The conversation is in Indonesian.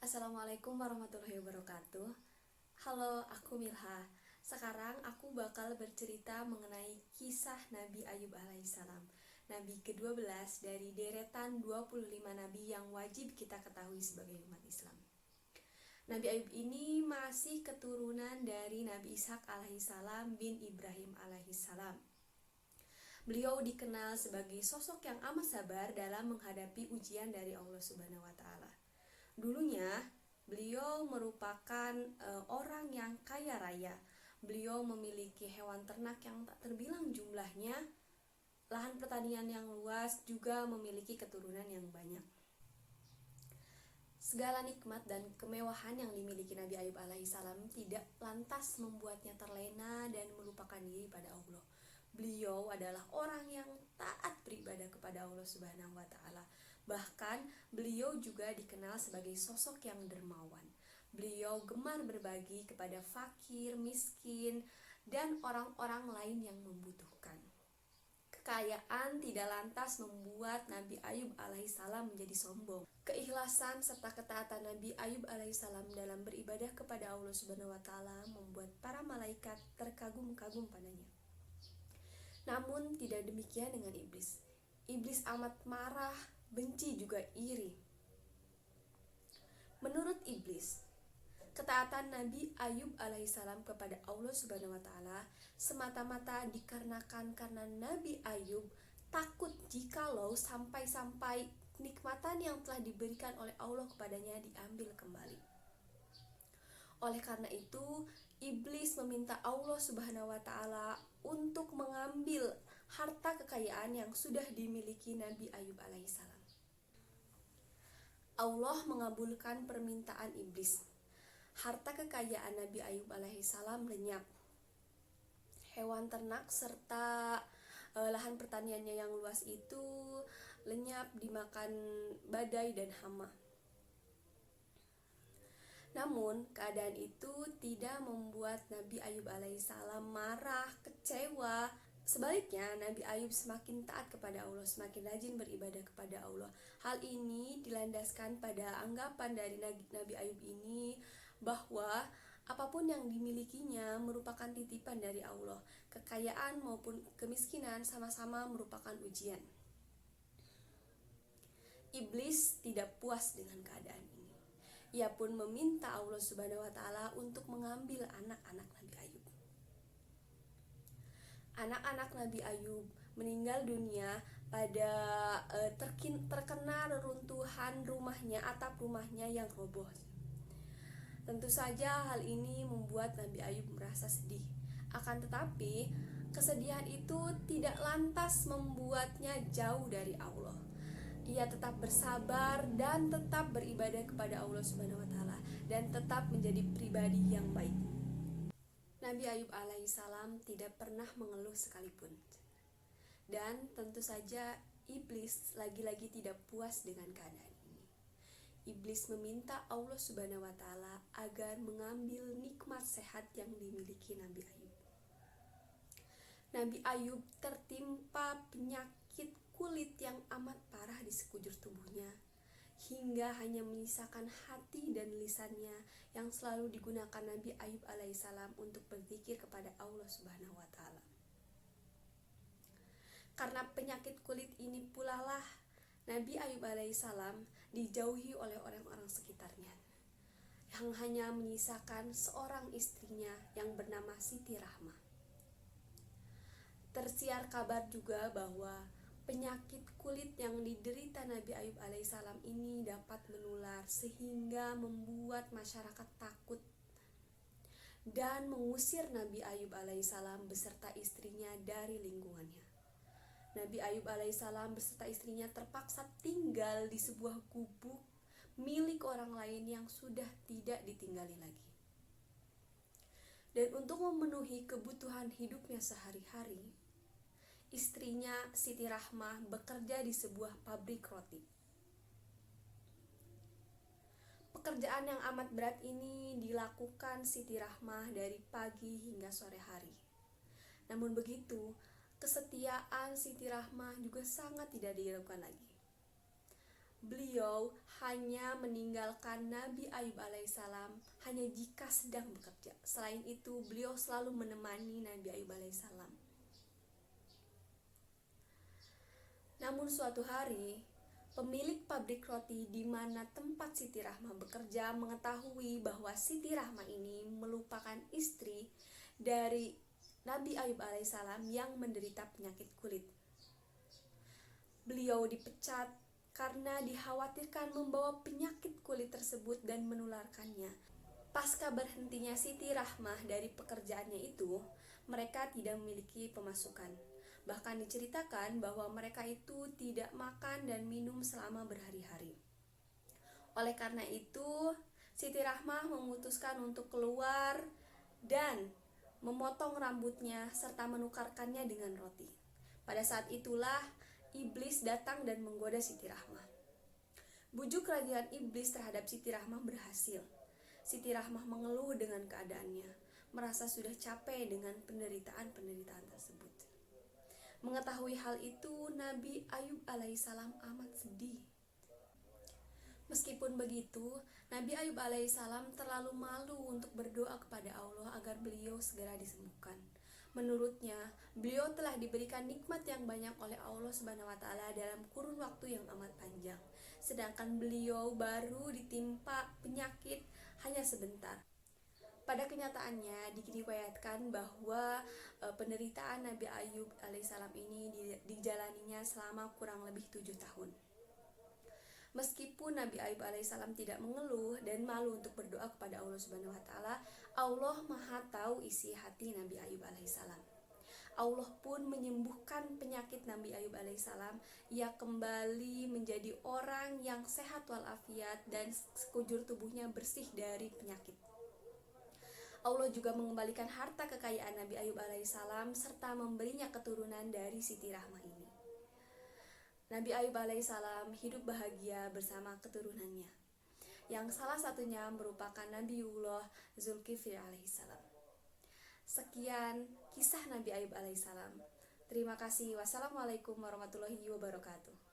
Assalamualaikum warahmatullahi wabarakatuh. Halo, aku Milha. Sekarang aku bakal bercerita mengenai kisah Nabi Ayub alaihissalam, Nabi ke-12 dari deretan 25 Nabi yang wajib kita ketahui sebagai umat Islam. Nabi Ayub ini masih keturunan dari Nabi Ishak alaihissalam bin Ibrahim alaihissalam. Beliau dikenal sebagai sosok yang amat sabar dalam menghadapi ujian dari Allah Subhanahu wa Ta'ala. Dulunya, beliau merupakan orang yang kaya raya. Beliau memiliki hewan ternak yang tak terbilang jumlahnya, lahan pertanian yang luas, juga memiliki keturunan yang banyak. Segala nikmat dan kemewahan yang dimiliki Nabi Ayub alaihissalam tidak lantas membuatnya terlena dan melupakan diri pada Allah. Beliau adalah orang yang taat beribadah kepada Allah Subhanahu wa Ta'ala. Bahkan beliau juga dikenal sebagai sosok yang dermawan. Beliau gemar berbagi kepada fakir, miskin, dan orang-orang lain yang membutuhkan. Kekayaan tidak lantas membuat Nabi Ayub alaihissalam menjadi sombong. Keikhlasan serta ketaatan Nabi Ayub alaihissalam dalam beribadah kepada Allah Subhanahu wa Ta'ala membuat para malaikat terkagum-kagum padanya. Namun tidak demikian dengan iblis. Iblis amat marah, benci juga iri. Menurut iblis, ketaatan Nabi Ayub alaihissalam kepada Allah Subhanahu wa Ta'ala semata-mata dikarenakan karena Nabi Ayub takut jikalau sampai-sampai kenikmatan yang telah diberikan oleh Allah kepadanya diambil kembali. Oleh karena itu, iblis meminta Allah Subhanahu wa Ta'ala untuk mengambil harta kekayaan yang sudah dimiliki Nabi Ayub alaihissalam. Allah mengabulkan permintaan iblis. Harta kekayaan Nabi Ayub alaihissalam lenyap. Hewan ternak serta lahan pertaniannya yang luas itu lenyap dimakan badai dan hama. Namun, keadaan itu tidak membuat Nabi Ayub alaihissalam marah, kecewa. Sebaliknya, Nabi Ayub semakin taat kepada Allah, semakin rajin beribadah kepada Allah. Hal ini dilandaskan pada anggapan dari Nabi Ayub ini bahwa apapun yang dimilikinya merupakan titipan dari Allah. Kekayaan maupun kemiskinan sama-sama merupakan ujian. Iblis tidak puas dengan keadaan ini. Ia pun meminta Allah Subhanahu wa Ta'ala untuk mengambil anak-anak Nabi Ayub. Anak-anak Nabi Ayub meninggal dunia pada terkena reruntuhan rumahnya, atap rumahnya yang roboh. Tentu saja hal ini membuat Nabi Ayub merasa sedih. Akan tetapi, kesedihan itu tidak lantas membuatnya jauh dari Allah. Ia tetap bersabar dan tetap beribadah kepada Allah Subhanahu wa Ta'ala dan tetap menjadi pribadi yang baik. Nabi Ayub alaihissalam tidak pernah mengeluh sekalipun. Dan tentu saja iblis lagi-lagi tidak puas dengan keadaan ini. Iblis meminta Allah Subhanahu wa Ta'ala agar mengambil nikmat sehat yang dimiliki Nabi Ayub. Nabi Ayub tertimpa penyakit kulit yang amat parah di sekujur tubuhnya, hingga hanya menyisakan hati dan lisannya yang selalu digunakan Nabi Ayub alaihissalam untuk berzikir kepada Allah Subhanahu wa Ta'ala. Karena penyakit kulit ini pula lah Nabi Ayub alaihissalam dijauhi oleh orang-orang sekitarnya, yang hanya menyisakan seorang istrinya yang bernama Siti Rahmah. Tersiar kabar juga bahwa penyakit kulit yang diderita Nabi Ayub alaihissalam ini dapat menular sehingga membuat masyarakat takut dan mengusir Nabi Ayub alaihissalam beserta istrinya dari lingkungannya. Nabi Ayub alaihissalam beserta istrinya terpaksa tinggal di sebuah gubuk milik orang lain yang sudah tidak ditinggali lagi. Dan untuk memenuhi kebutuhan hidupnya sehari-hari, istrinya Siti Rahmah bekerja di sebuah pabrik roti. Pekerjaan yang amat berat ini dilakukan Siti Rahmah dari pagi hingga sore hari. Namun begitu, kesetiaan Siti Rahmah juga sangat tidak diragukan lagi. Beliau hanya meninggalkan Nabi Ayub alaihissalam hanya jika sedang bekerja. Selain itu, beliau selalu menemani Nabi Ayub alaihissalam. Namun suatu hari, pemilik pabrik roti di mana tempat Siti Rahmah bekerja mengetahui bahwa Siti Rahmah ini merupakan istri dari Nabi Ayub alaihissalam yang menderita penyakit kulit. Beliau dipecat karena dikhawatirkan membawa penyakit kulit tersebut dan menularkannya. Pasca berhentinya Siti Rahmah dari pekerjaannya itu, mereka tidak memiliki pemasukan. Bahkan diceritakan bahwa mereka itu tidak makan dan minum selama berhari-hari. Oleh karena itu, Siti Rahmah memutuskan untuk keluar dan memotong rambutnya serta menukarkannya dengan roti. Pada saat itulah iblis datang dan menggoda Siti Rahmah. Bujuk rajian iblis terhadap Siti Rahmah berhasil. Siti Rahmah mengeluh dengan keadaannya, merasa sudah capek dengan penderitaan-penderitaan tersebut. Mengetahui hal itu, Nabi Ayub alaihissalam amat sedih. Meskipun begitu, Nabi Ayub alaihissalam terlalu malu untuk berdoa kepada Allah agar beliau segera disembuhkan. Menurutnya, beliau telah diberikan nikmat yang banyak oleh Allah Subhanahu wa taala dalam kurun waktu yang amat panjang. Sedangkan beliau baru ditimpa penyakit hanya sebentar. Pada kenyataannya diriwayatkan bahwa penderitaan Nabi Ayub alaihissalam ini dijalaninya selama kurang lebih 7 tahun. Meskipun Nabi Ayub alaihissalam tidak mengeluh dan malu untuk berdoa kepada Allah Subhanahu wa taala, Allah Maha tahu isi hati Nabi Ayub alaihissalam. Allah pun menyembuhkan penyakit Nabi Ayub alaihissalam. Ia kembali menjadi orang yang sehat walafiat dan sekujur tubuhnya bersih dari penyakit. Allah juga mengembalikan harta kekayaan Nabi Ayub alaihissalam serta memberinya keturunan dari Siti Rahmah ini. Nabi Ayub alaihissalam hidup bahagia bersama keturunannya, yang salah satunya merupakan Nabiullah Zulkifli alaihissalam. Sekian kisah Nabi Ayub alaihissalam. Terima kasih. Wassalamualaikum warahmatullahi wabarakatuh.